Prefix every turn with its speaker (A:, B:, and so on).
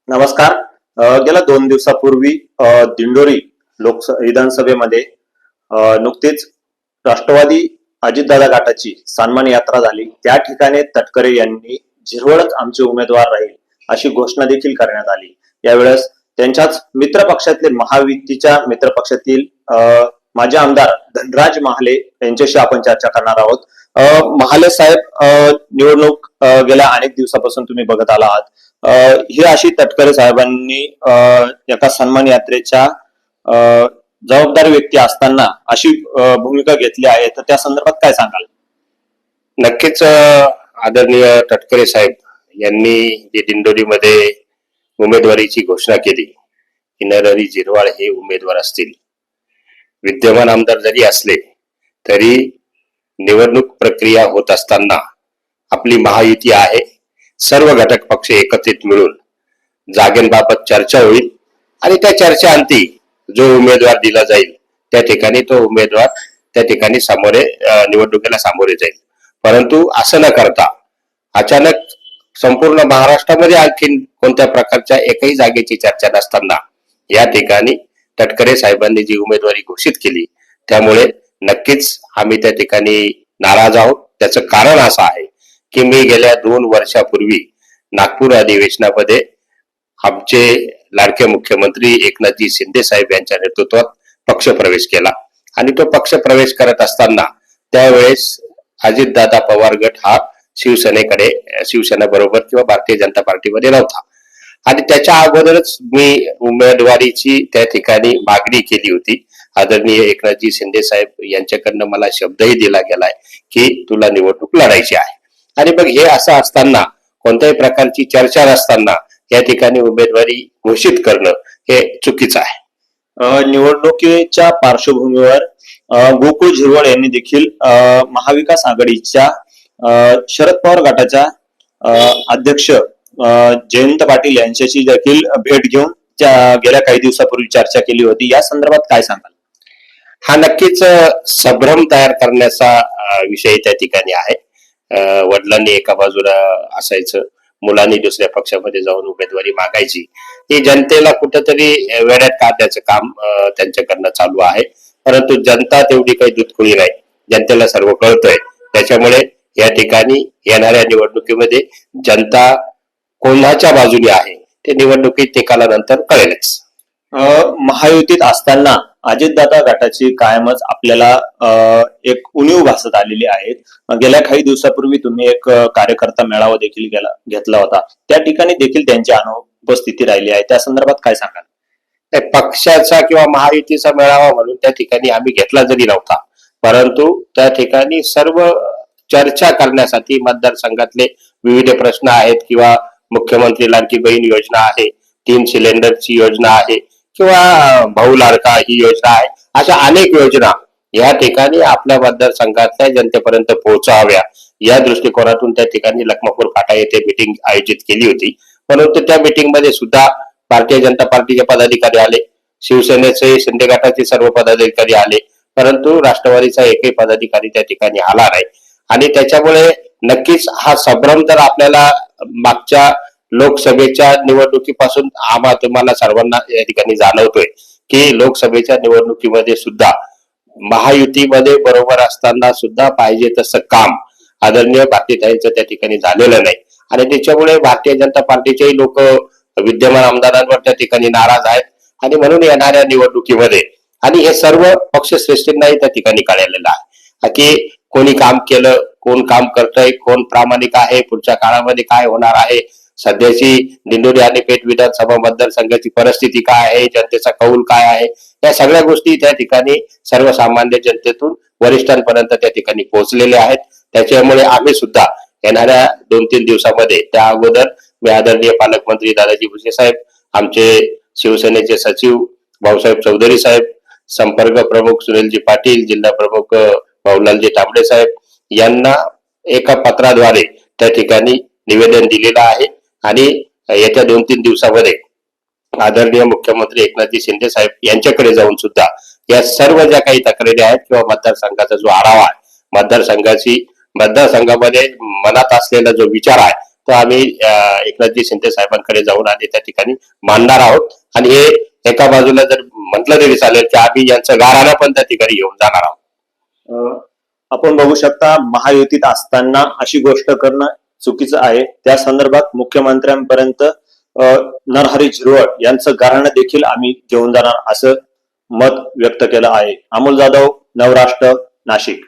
A: नमस्कार. गेल्या 2 दिवसापूर्वी दिंडोरी विधानसभेमध्ये नुकतीच राष्ट्रवादी अजितदादा गटाची सन्मान यात्रा झाली. त्या ठिकाणी तटकरे यांनी झिरवळच आमचे उमेदवार राहील अशी घोषणा देखील करण्यात आली. यावेळेस त्यांच्याच मित्रपक्षातील महायुतीच्या मित्रपक्षातील माजी आमदार धनराज महाले यांच्याशी आपण चर्चा करणार आहोत. महाले साहेब, निवडणूक गेल्या अनेक दिवसापासून तुम्ही बघत आला आहात. ही अशी तटकरे साहेबांनी एका सन्मान यात्रेच्या जबाबदार व्यक्ती असताना अशी भूमिका घेतली आहे, तर त्या संदर्भात काय सांगाल?
B: नक्कीच आदरणीय तटकरे साहेब यांनी जे दिंडोरीमध्ये उमेदवारीची घोषणा केली की नरहरी झिरवाळ हे उमेदवार असतील. विद्यमान आमदार जरी असले तरी निवडणूक प्रक्रिया होत असताना आपली महायुती आहे, सर्व घटक पक्ष एकत्रित मिळून जागेबाबत चर्चा होईल आणि त्या चर्चा अंती जो उमेदवार दिला जाईल त्या ठिकाणी तो उमेदवार त्या ठिकाणी निवडणुकीला सामोरे जाईल. परंतु असं न करता अचानक संपूर्ण महाराष्ट्रामध्ये आणखीन कोणत्या प्रकारच्या एकही जागेची चर्चा नसताना या ठिकाणी तटकरे साहेबांनी जी उमेदवारी घोषित केली, त्यामुळे नक्कीच आम्ही त्या ठिकाणी नाराज आहोत. त्याचं कारण असं आहे की मी गेल्या 2 वर्षापूर्वी नागपूर अधिवेशनामध्ये आमचे लाडके मुख्यमंत्री एकनाथजी शिंदे साहेब यांच्या नेतृत्वात पक्ष प्रवेश केला आणि तो पक्ष प्रवेश करत असताना त्यावेळेस अजितदादा पवार गट हा शिवसेना बरोबर किंवा भारतीय जनता पार्टीमध्ये नव्हता आणि त्याच्या अगोदरच मी उमेदवारीची त्या ठिकाणी मागणी केली होती. आदरणीय एकनाथजी शिंदे साहेब यांच्याकडनं मला शब्दही दिला गेलाय की तुला निवडणूक लढायची आहे. आणि मग हे असं असताना कोणत्याही प्रकारची चर्चा नसताना या ठिकाणी उमेदवारी घोषित करणं हे चुकीचं आहे.
A: निवडणुकीच्या पार्श्वभूमीवर गोकुळ झिरवळ यांनी देखील महाविकास आघाडीच्या शरद पवार गटाच्या अध्यक्ष जयंत पाटील यांच्याशी देखील भेट घेऊन गेल्या काही दिवसापूर्वी चर्चा केली होती. या संदर्भात काय सांगाल?
B: हा नक्कीच संभ्रम तयार करण्याचा विषय त्या ठिकाणी आहे. वडिलांनी एका बाजूला असायचं, मुलांनी दुसऱ्या पक्षामध्ये जाऊन उमेदवारी मागायची. ही जनतेला कुठंतरी वेड्यात काढण्याचं काम त्यांच्याकडनं चालू आहे. परंतु जनता तेवढी काही दूधखुळी नाही, जनतेला सर्व कळतंय. त्याच्यामुळे या ठिकाणी येणाऱ्या निवडणुकीमध्ये जनता कोणाच्या बाजूने आहे ते निवडणुकीत निकालानंतर कळेलच.
A: महायुतीत असताना अजितदादा गटाची कायमच आपल्याला एक उणीव भासत आलेली आहे. गेल्या काही दिवसापूर्वी तुम्ही एक कार्यकर्ता मेळावा देखील घेतला होता, त्या ठिकाणी देखील त्यांची अनुपस्थिती राहिली आहे. त्या संदर्भात काय सांगाल?
B: पक्षाचा किंवा महायुतीचा मेळावा म्हणून त्या ठिकाणी आम्ही घेतला जरी नव्हता, परंतु त्या ठिकाणी सर्व चर्चा करण्यासाठी मतदारसंघातले विविध प्रश्न आहेत किंवा मुख्यमंत्री लाडकी बहीण योजना आहे, 3 सिलेंडरची योजना आहे किंवा भाऊ लाडका ही योजना आहे, अशा अनेक योजना या ठिकाणी आपल्या मतदारसंघातल्या जनतेपर्यंत पोहोचाव्या या दृष्टिकोनातून त्या ठिकाणी लखमापूर फाटा येथे मीटिंग आयोजित केली होती. परंतु त्या मीटिंग मध्ये सुद्धा भारतीय जनता पार्टीचे पदाधिकारी आले, शिवसेनेचे शिंदे गटाचे सर्व पदाधिकारी आले, परंतु राष्ट्रवादीचा एकही पदाधिकारी त्या ठिकाणी आला नाही. आणि त्याच्यामुळे नक्कीच हा संभ्रम तर आपल्याला मागच्या लोकसभेच्या निवडणुकीपासून तुम्हाला सर्वांना या ठिकाणी जाणवतोय की लोकसभेच्या निवडणुकीमध्ये सुद्धा महायुतीमध्ये बरोबर असताना सुद्धा पाहिजे तसं काम आदरणीय भारतीताईंचं त्या ठिकाणी झालेलं नाही. आणि त्याच्यामुळे भारतीय जनता पार्टीचेही लोक विद्यमान आमदारांवर त्या ठिकाणी नाराज आहेत आणि म्हणून येणाऱ्या निवडणुकीमध्ये आणि हे सर्व पक्षश्रेष्ठींनाही त्या ठिकाणी कळलेलं आहे की कोणी काम केलं, कोण काम करतंय, कोण प्रामाणिक आहे, पुढच्या काळामध्ये काय होणार आहे, सध्याची दिंडोरी आणि पेठ विधानसभा मतदारसंघाची परिस्थिती काय आहे, जनतेचा कौल काय आहे, या सगळ्या गोष्टी त्या ठिकाणी सर्वसामान्य जनतेतून वरिष्ठांपर्यंत त्या ठिकाणी पोहोचलेल्या आहेत. त्याच्यामुळे आम्ही सुद्धा येणाऱ्या 2-3 दिवसामध्ये त्या अगोदर मी आदरणीय पालकमंत्री दादाजी भुसे साहेब, आमचे शिवसेनेचे सचिव भाऊसाहेब चौधरी साहेब, संपर्क प्रमुख सुनीलजी पाटील, जिल्हा प्रमुख भाऊलालजी तांबडे साहेब यांना एका पत्राद्वारे त्या ठिकाणी निवेदन दिलेलं आहे आणि येत्या 2-3 दिवसामध्ये आदरणीय मुख्यमंत्री एकनाथजी शिंदे साहेब यांच्याकडे जाऊन सुद्धा या सर्व ज्या काही तक्रारी आहेत किंवा मतदारसंघाचा जो आढावा आहे, मतदारसंघामध्ये मनात असलेला जो विचार आहे तो आम्ही एकनाथजी शिंदे साहेबांकडे जाऊन आणि त्या ठिकाणी मांडणार आहोत. आणि हे एका बाजूला जर म्हटलं तरी चालेल की आम्ही यांचं गाराणा पण त्या ठिकाणी घेऊन जाणार आहोत.
A: आपण बघू शकता, महायुतीत असताना अशी गोष्ट करणं चुकीचं आहे. त्या संदर्भात मुख्यमंत्र्यांपर्यंत नरहरी झिरवळ यांचं गाऱ्हाणं देखील आम्ही घेऊन जाणार असं मत व्यक्त केलं आहे. अमोल जाधव, नवराष्ट्र, नाशिक.